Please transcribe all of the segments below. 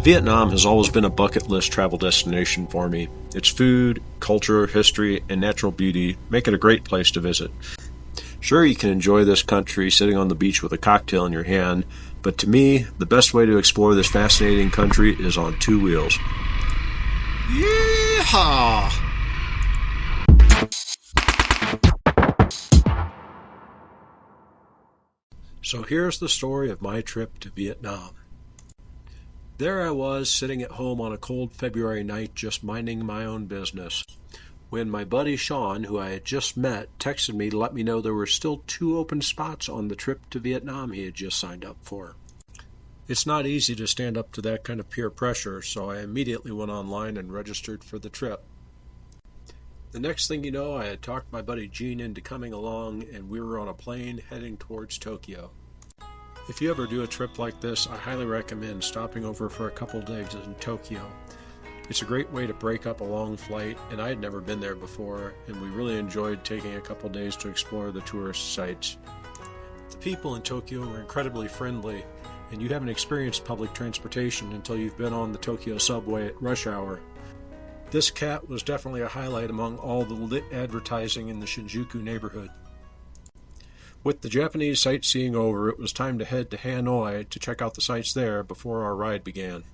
Vietnam has always been a bucket list travel destination for me. Its food, culture, history, and natural beauty make it a great place to visit. Sure, you can enjoy this country sitting on the beach with a cocktail in your hand, but to me, the best way to explore this fascinating country is on two wheels. Yeehaw! So here's the story of my trip to Vietnam. There I was, sitting at home on a cold February night, just minding my own business, when my buddy Sean, who I had just met, texted me to let me know there were still 2 open spots on the trip to Vietnam he had just signed up for. It's not easy to stand up to that kind of peer pressure, so I immediately went online and registered for the trip. The next thing you know, I had talked my buddy Gene into coming along, and we were on a plane heading towards Tokyo. If you ever do a trip like this, I highly recommend stopping over for a couple days in Tokyo. It's a great way to break up a long flight, and I had never been there before, and we really enjoyed taking a couple days to explore the tourist sites. The people in Tokyo were incredibly friendly, and you haven't experienced public transportation until you've been on the Tokyo subway at rush hour. This cat was definitely a highlight among all the lit advertising in the Shinjuku neighborhood. With the Japanese sightseeing over, it was time to head to Hanoi to check out the sights there before our ride began.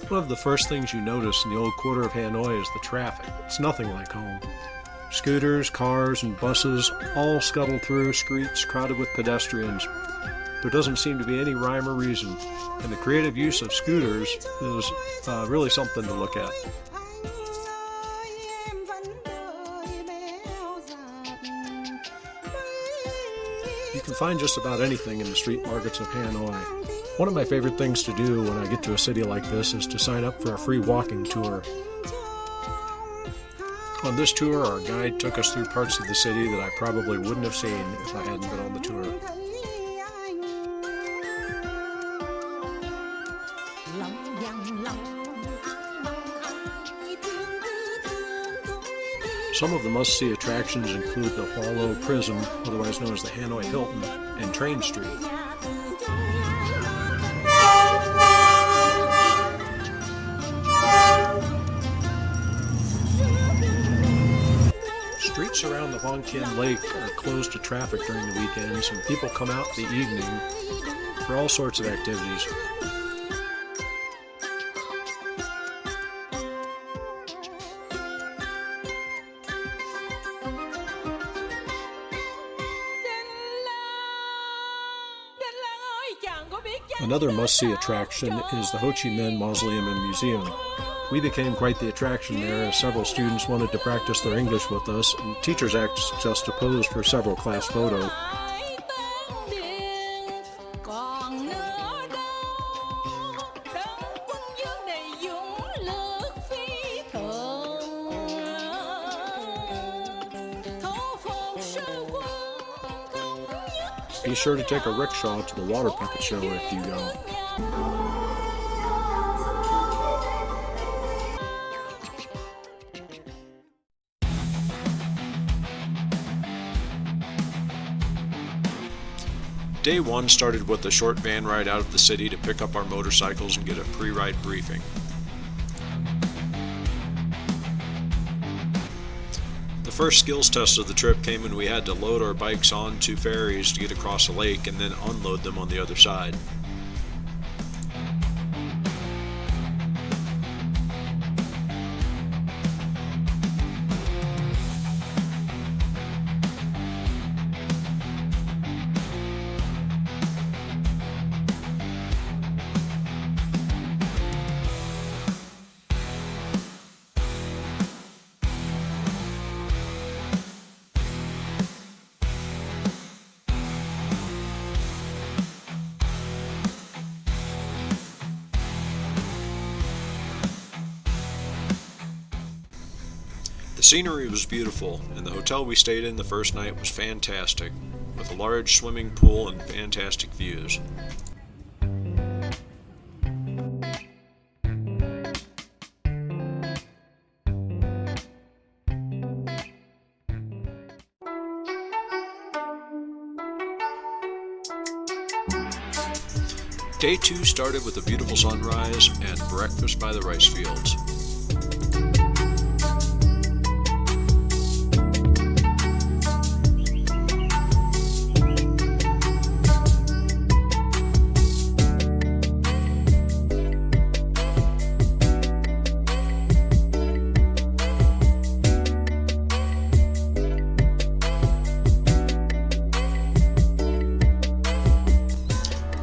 One of the first things you notice in the old quarter of Hanoi is the traffic. It's nothing like home. Scooters, cars, and buses all scuttle through streets crowded with pedestrians. There doesn't seem to be any rhyme or reason, and the creative use of scooters is really something to look at. You can find just about anything in the street markets of Hanoi. One of my favorite things to do when I get to a city like this is to sign up for a free walking tour. On this tour, our guide took us through parts of the city that I probably wouldn't have seen if I hadn't been on the tour. Some of the must-see attractions include the Hoa Lo Prison, otherwise known as the Hanoi Hilton, and Train Street. Streets around the Hoang Kinh Lake are closed to traffic during the weekends, and people come out in the evening for all sorts of activities. Another must-see attraction is the Ho Chi Minh Mausoleum and Museum. We became quite the attraction there, as several students wanted to practice their English with us, and teachers asked us to pose for several class photos. Be sure to take a rickshaw to the water puppet show if you go. Day 1 started with a short van ride out of the city to pick up our motorcycles and get a pre-ride briefing. The first skills test of the trip came when we had to load our bikes onto ferries to get across a lake and then unload them on the other side. The scenery was beautiful, and the hotel we stayed in the first night was fantastic, with a large swimming pool and fantastic views. Day 2 started with a beautiful sunrise and breakfast by the rice fields.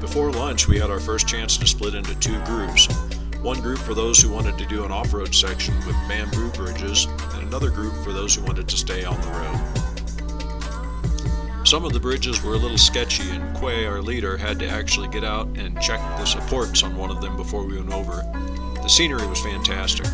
Before lunch, we had our first chance to split into 2 groups. One group for those who wanted to do an off-road section with bamboo bridges, and another group for those who wanted to stay on the road. Some of the bridges were a little sketchy, and Quay, our leader, had to actually get out and check the supports on one of them before we went over. The scenery was fantastic.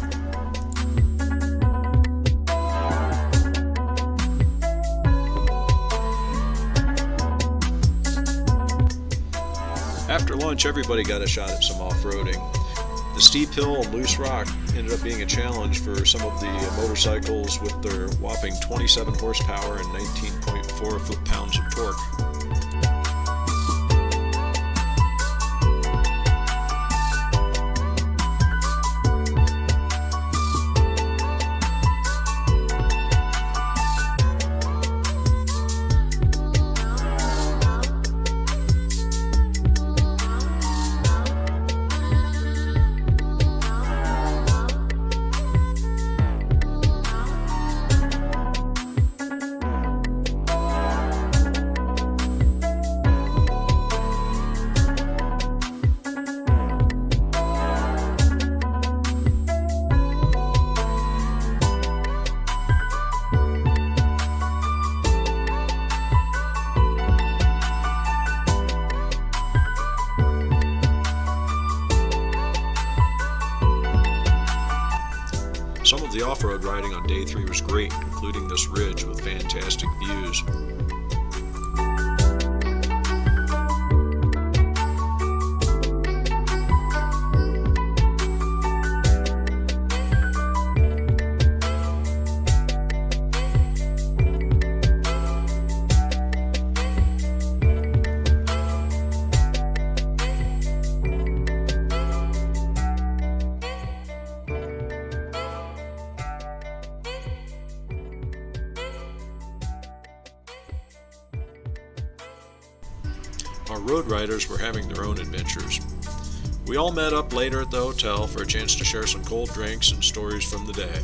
After lunch, everybody got a shot at some off-roading. The steep hill and loose rock ended up being a challenge for some of the motorcycles with their whopping 27 horsepower and 19.4 foot-pounds of torque. Some of the off-road riding on day 3 was great, including this ridge with fantastic views. Our road riders were having their own adventures. We all met up later at the hotel for a chance to share some cold drinks and stories from the day.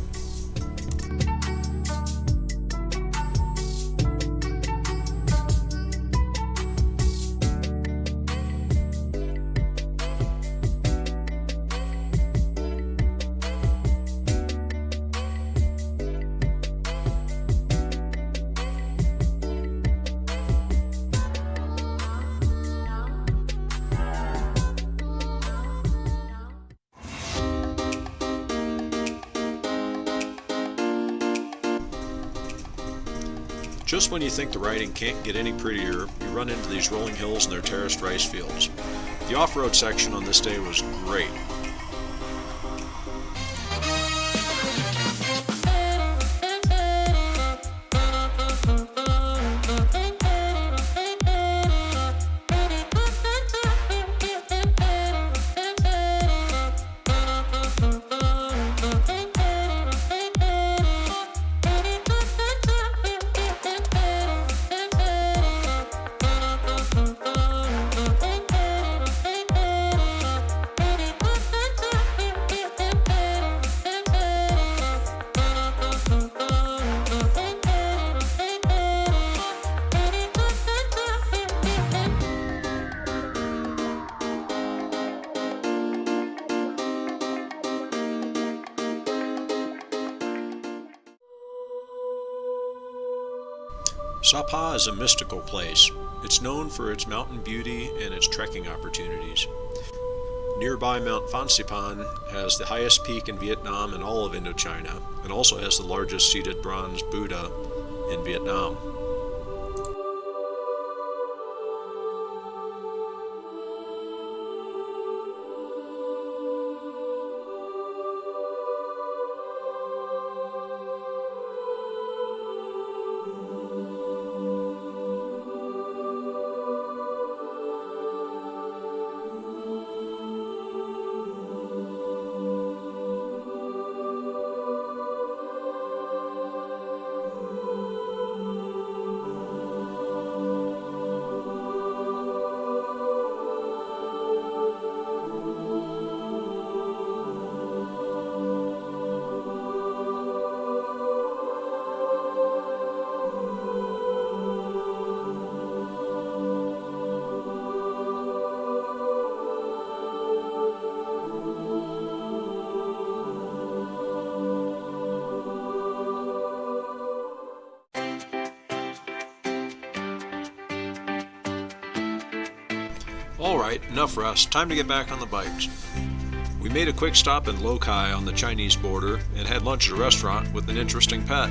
Just when you think the riding can't get any prettier, you run into these rolling hills and their terraced rice fields. The off-road section on this day was great. Bac Ha is a mystical place. It's known for its mountain beauty and its trekking opportunities. Nearby Mount Fansipan has the highest peak in Vietnam and all of Indochina, and also has the largest seated bronze Buddha in Vietnam. Alright, enough rest. Time to get back on the bikes. We made a quick stop in Lokai on the Chinese border and had lunch at a restaurant with an interesting pet.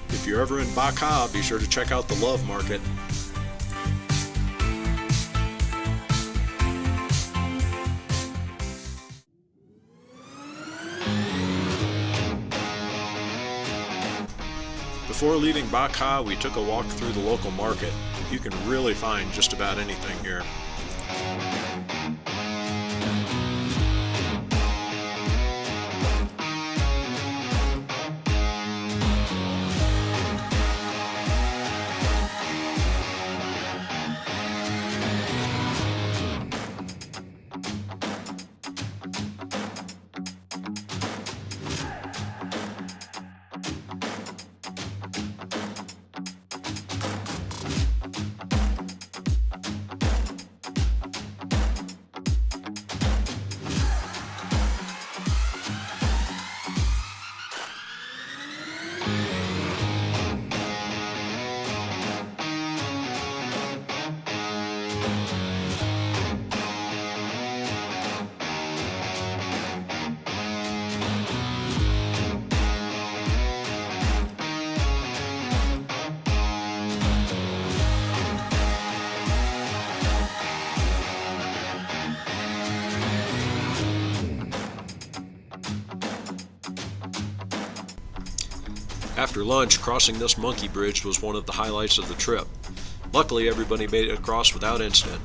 If you're ever in Bac Ha, be sure to check out the Love Market. Before leaving Bac Ha, we took a walk through the local market. You can really find just about anything here. After lunch, crossing this monkey bridge was one of the highlights of the trip. Luckily, everybody made it across without incident.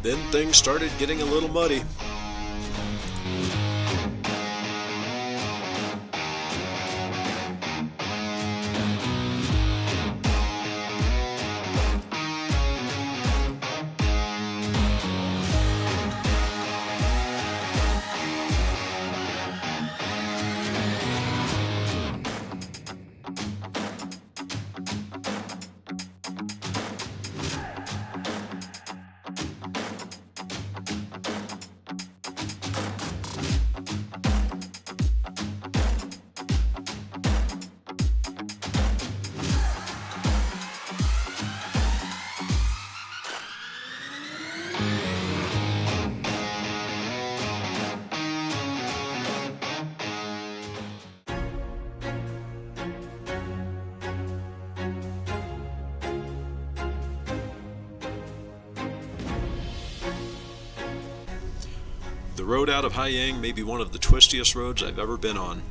Then things started getting a little muddy. The road out of Haiyang may be one of the twistiest roads I've ever been on.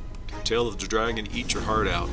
Tail of the Dragon, eat your heart out.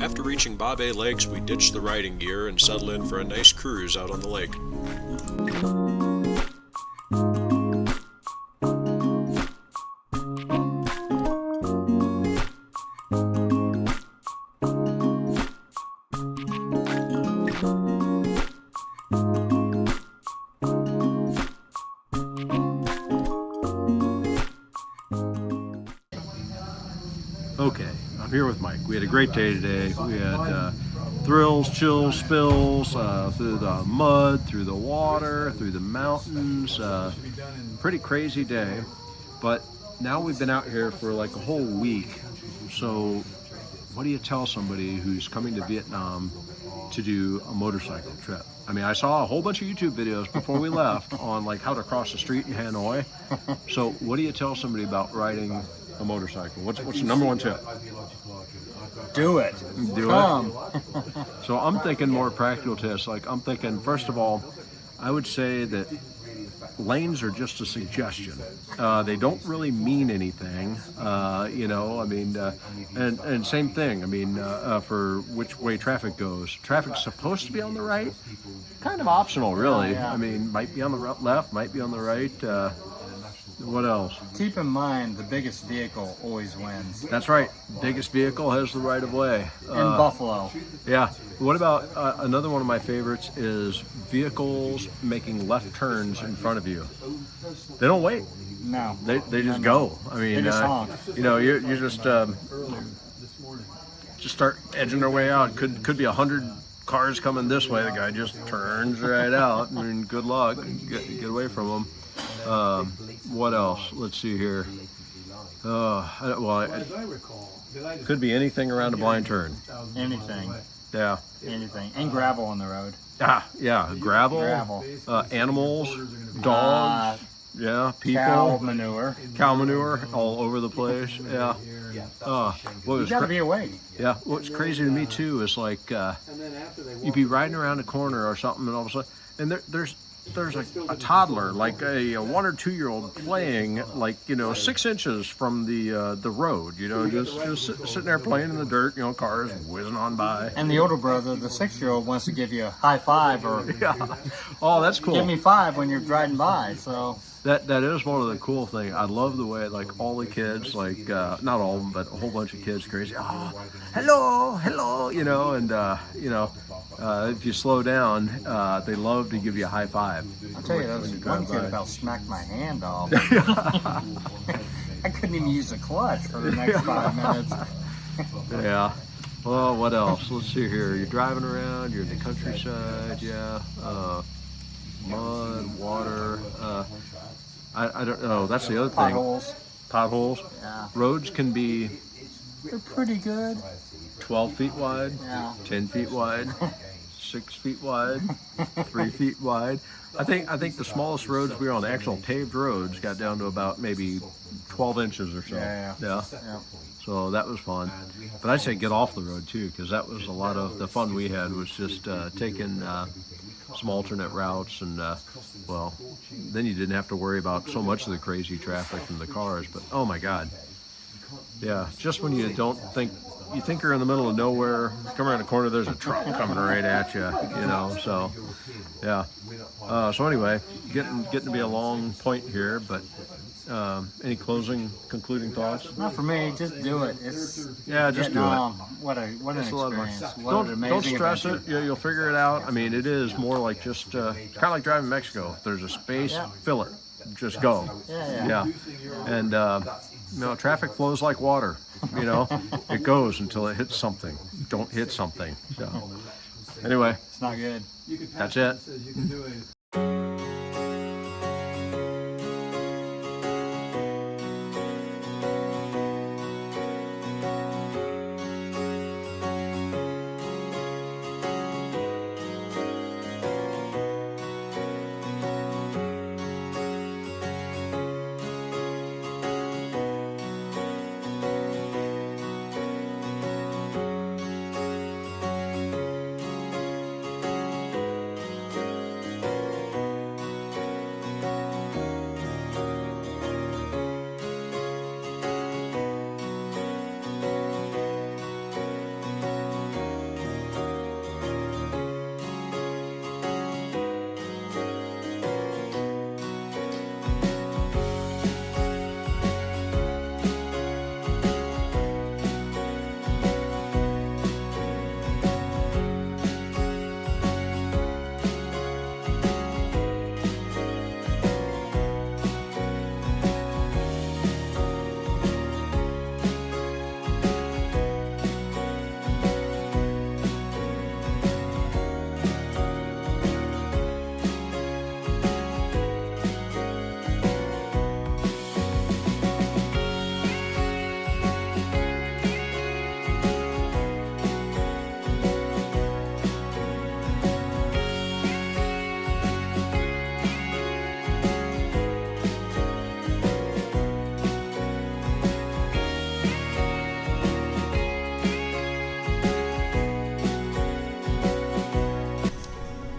After reaching Bac Ha Lakes, we ditched the riding gear and settled in for a nice cruise out on the lake. Okay, I'm here with Mike. We had a great day today. We had thrills, chills, spills, through the mud, through the water, through the mountains. Pretty crazy day. But now we've been out here for like a whole week. So what do you tell somebody who's coming to Vietnam to do a motorcycle trip? I mean, I saw a whole bunch of YouTube videos before we left on like how to cross the street in Hanoi. So what do you tell somebody about riding a motorcycle? What's the number one tip? Do it. Come. So I'm thinking more practical tips. Like I'm thinking, first of all, I would say that lanes are just a suggestion. They don't really mean anything, you know. I mean, and same thing. I mean, for which way traffic goes. Traffic's supposed to be on the right. Kind of optional, really. Yeah. I mean, might be on the left, might be on the right. What else? Keep in mind, the biggest vehicle always wins. That's right. Biggest vehicle has the right of way. In Buffalo. Yeah. What about another one of my favorites is vehicles making left turns in front of you. They don't wait. No. They just go. I mean, They just honk. you know, you just start edging their way out. Could be 100 cars coming this way. The guy just turns right out. I mean, good luck. Get away from them. What else? Let's see here. It could be anything around a blind turn. Anything. Yeah. Anything. And gravel on the road. Yeah. Gravel. Animals. Dogs. Yeah. People. Cow manure all over the place. Yeah. You gotta be awake. Yeah. What's crazy to me too is like you'd be riding around a corner or something, and all of a sudden, and there's a toddler, like a 1 or 2 year old playing, like, you know, 6 inches from the road, you know, just sitting there playing in the dirt, you know, cars whizzing on by. And the older brother, the 6-year-old, wants to give you a high five or Oh, that's cool. give me 5 when you're driving by. So that is one of the cool things. I love the way like all the kids, like not all of them, but a whole bunch of kids, crazy. Oh, hello, you know, and you know. If you slow down, they love to give you a high five. I'll tell you, that was one kid about smacked my hand off. I couldn't even use the clutch for the next 5 minutes. Yeah. Well, what else? Let's see here. You're driving around. You're in the countryside. Yeah. Mud, water. I don't know. That's the other thing. Potholes. Yeah. Roads can be. They're pretty good. 12 feet wide. Yeah. 10 feet wide. 6 feet wide, 3 feet wide. I think the smallest roads we were on, the actual paved roads, got down to about maybe 12 inches or so. Yeah. So that was fun. But I'd say get off the road too, because that was a lot of the fun we had was just taking some alternate routes, and well, then you didn't have to worry about so much of the crazy traffic from the cars. But oh my God, yeah, just when you don't think. You think you're in the middle of nowhere, come around the corner, there's a truck coming right at you, you know, so, yeah. So anyway, getting to be a long point here, but Any concluding thoughts? Not for me. Just do it. It's Just Vietnam. do it. What an experience. What an Don't amazing stress adventure. it. You'll figure it out. I mean, it is more like just kind of like driving Mexico. If there's a space, fill it. Just go. Yeah. And traffic flows like water. It goes until it hits something. Don't hit something. So, anyway, It's not good. that's it.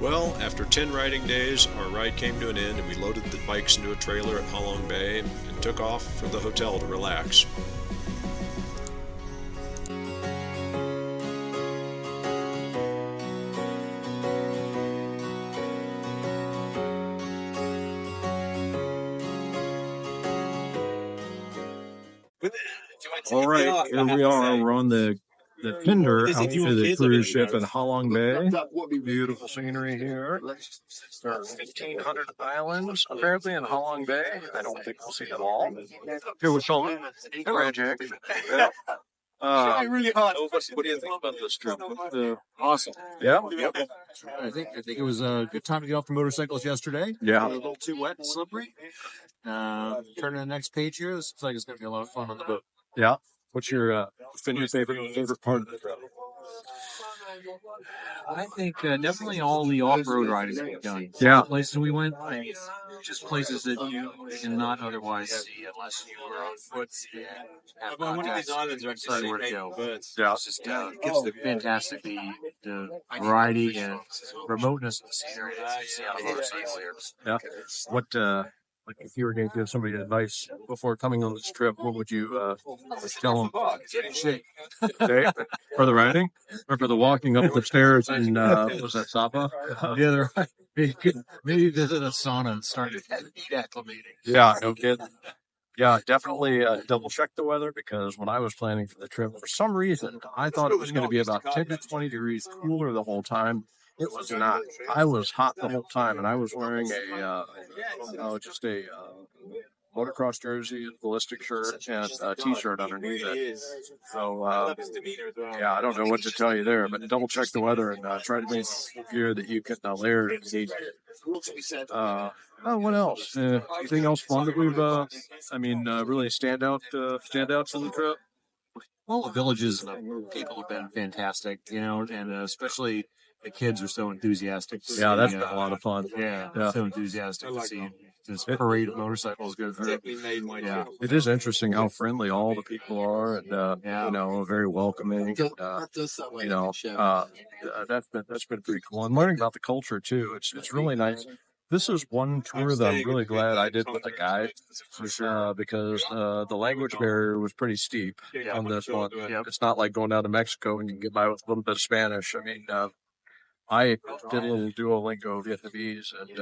Well, after 10 riding days, our ride came to an end and we loaded the bikes into a trailer at Ha Long Bay and took off for the hotel to relax. All right, here we are. We're on the tender out to the cruise ship at Ha Long Bay. Beautiful scenery here. There are 1,500 islands apparently in Ha Long Bay. I don't think we'll see them all. Here with Sean. Hey, Jack. Really hot. What do you think about this trip? Awesome. Yeah. Yep. I think it was a good time to get off the motorcycles yesterday. Yeah. A little too wet and slippery. Turning to the next page here. This looks like it's going to be a lot of fun on the boat. Yeah. What's your favorite part of the trip? I think definitely all the off-road riding we've done. Yeah. The places we went, just places that you cannot otherwise see unless you are on foot and have contacts. Decide where to go. Yeah. It's just fantastic the variety and remoteness of the scenery that you see on a motorcycle here. Yeah. What if you were going to give somebody advice before coming on this trip, what would you tell them? Get in shape. For the riding or for the walking up the stairs in was that Sapa? Yeah, right. Maybe visit a sauna and start heat acclimating. Yeah, no kidding. Yeah, definitely double check the weather because when I was planning for the trip, for some reason, I thought it was going to be about 10 to 20 degrees cooler the whole time. It was not. I was hot the whole time, and I was wearing just a motocross jersey, ballistic shirt, and a T-shirt underneath it. So, yeah, I don't know what to tell you there, but double check the weather and try to make gear that you can layer and see. What else? Anything else fun that we've, really stand out to the trip? Well, the villages and the people have been fantastic, and especially the kids are so enthusiastic. Yeah, that's been a lot of fun. Yeah. So enthusiastic to see this parade of motorcycles go through. Yeah. It is interesting how friendly all the people are, and very welcoming. That's been pretty cool. And learning about the culture too. It's really nice. This is one tour that I'm really glad I did with a guide, for sure, because the language barrier was pretty steep on this one. Yep. It's not like going down to Mexico and you can get by with a little bit of Spanish. I mean, I did a little Duolingo Vietnamese, and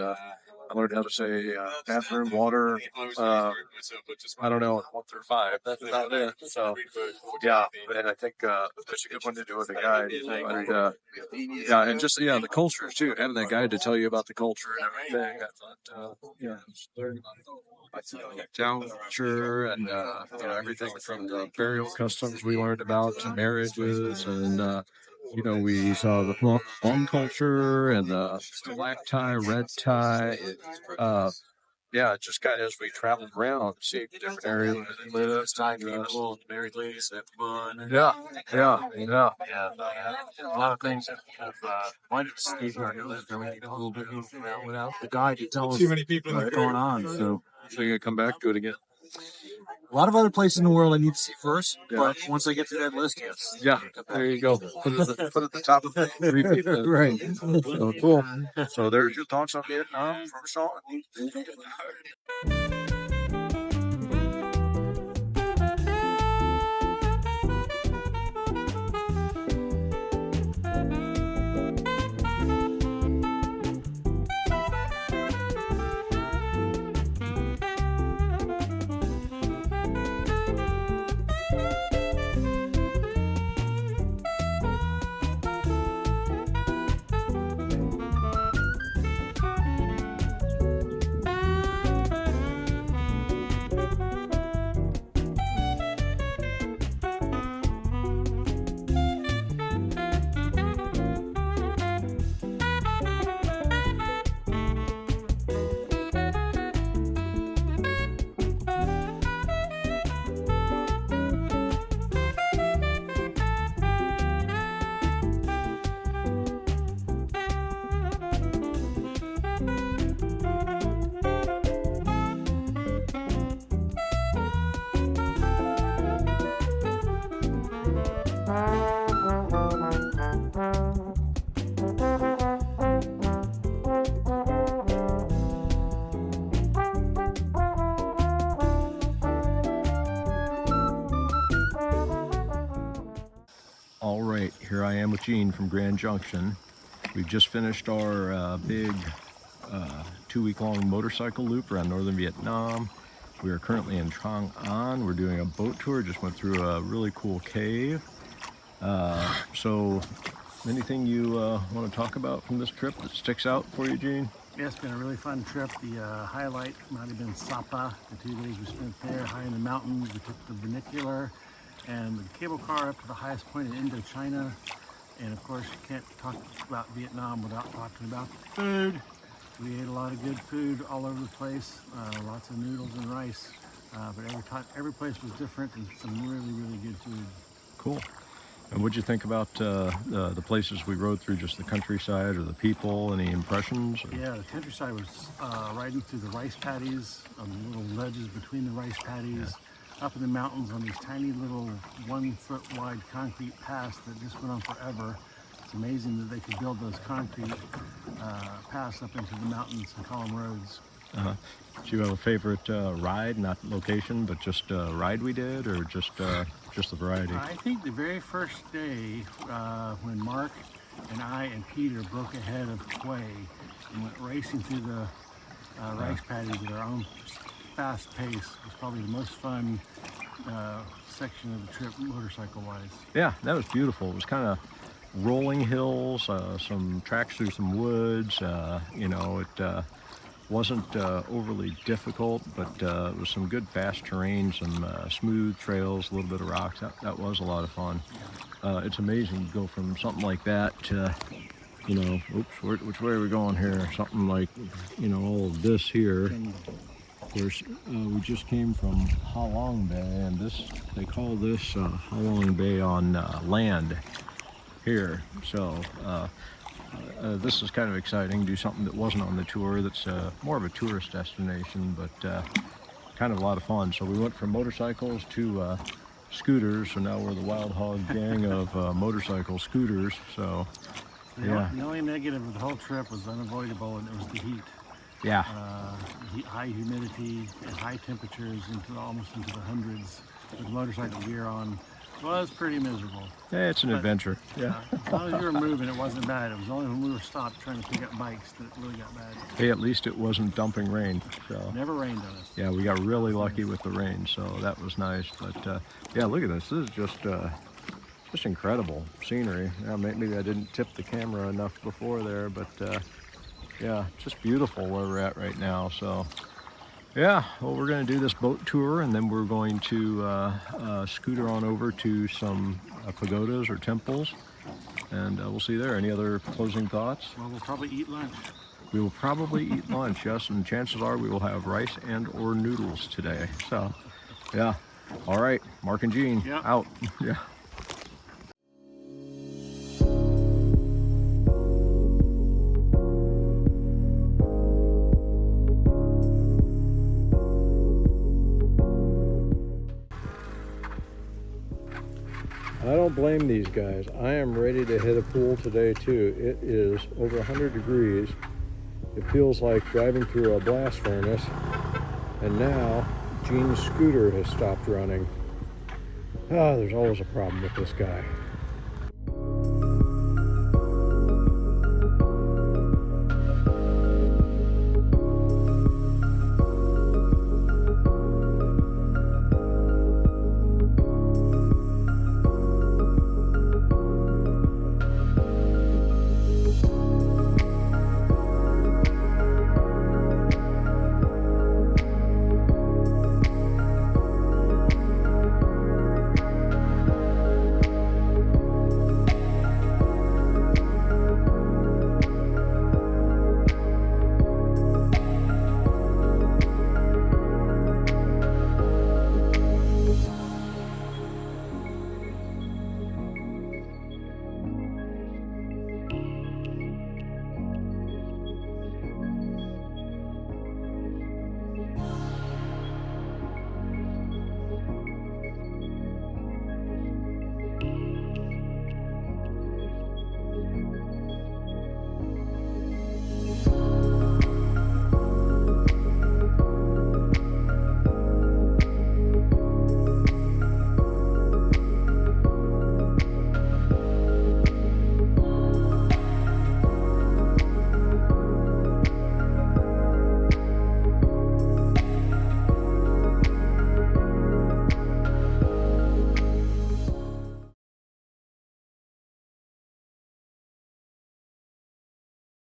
I learned how to say bathroom, water. I don't know, 1 through 5. That's about it. So, yeah, and I think that's a good one to do with a guide. But, yeah, and just the culture too. Having that guide to tell you about the culture and everything. I thought, learn about the culture and everything from the burial customs we learned about to marriages and. We saw the Hmong culture and the black tie, red tie. Just kind of as we traveled around, seeing different areas where they live, people, married ladies that have fun. Yeah. A lot of things that have wanted to see where I live, and we need a little bit around without the guide to tell us too many people what's going on. So you're gonna come back, do it again. A lot of other places in the world I need to see first, but once I get to that list, yes. Yeah, there you go. Put it at the top of the repeat. Right. So cool. So there's your thoughts on Vietnam from Sean. All right, here I am with Gene from Grand Junction. We've just finished our big 2-week-long motorcycle loop around northern Vietnam. We are currently in Trang An. We're doing a boat tour, just went through a really cool cave. So anything you want to talk about from this trip that sticks out for you, Gene? Yeah, it's been a really fun trip. The highlight might have been Sapa, the 2 days we spent there, high in the mountains. We took the vernacular and the cable car up to the highest point in Indochina. And of course, you can't talk about Vietnam without talking about the food. We ate a lot of good food all over the place, lots of noodles and rice. But every place was different and some really, really good food. Cool. And what'd you think about the places we rode through, just the countryside or the people? Any impressions? Or? Yeah, the countryside was riding through the rice paddies, on the little ledges between the rice paddies, up in the mountains on these tiny little 1-foot wide concrete paths that just went on forever. It's amazing that they could build those concrete paths up into the mountains and call them roads. Do you have a favorite ride, not location, but just ride we did, or just the variety? I think the very first day when Mark and I and Peter broke ahead of Quay and went racing through the rice paddies at our own fast pace was probably the most fun section of the trip motorcycle-wise. Yeah, that was beautiful. It was kind of rolling hills, some tracks through some woods. It wasn't overly difficult, but it was some good fast terrain, some smooth trails, a little bit of rocks. That was a lot of fun. It's amazing to go from something like that to, which way are we going here? Something like, all of this here. Of course, we just came from Ha Long Bay, and they call this Ha Long Bay on land here. So this is kind of exciting. Do something that wasn't on the tour. That's more of a tourist destination, but kind of a lot of fun. So we went from motorcycles to scooters. So now we're the Wild Hog gang of motorcycle scooters. So yeah. The only negative of the whole trip was unavoidable, and it was the heat. Yeah. High humidity and high temperatures almost into the hundreds with motorcycle gear on. It was pretty miserable. Hey, it's an adventure. Yeah. As long as you were moving, it wasn't bad. It was only when we were stopped trying to pick up bikes that it really got bad. Hey, at least it wasn't dumping rain. So Never rained on us. yeah, we got really lucky with the rain, so that was nice. But yeah, look at this. This is just incredible scenery. Yeah, maybe I didn't tip the camera enough before there, but yeah, just beautiful where we're at right now. So yeah, well, we're going to do this boat tour, and then we're going to scooter on over to some pagodas or temples, and we'll see you there. Any other closing thoughts? Well, we'll probably eat lunch. We will probably eat lunch, yes, and chances are we will have rice and or noodles today. So, yeah. All right, Mark and Gene, Yep. out. Yeah. I don't blame these guys. I am ready to hit a pool today too. It is over 100 degrees. It feels like driving through a blast furnace. And now Gene's scooter has stopped running. Ah, there's always a problem with this guy.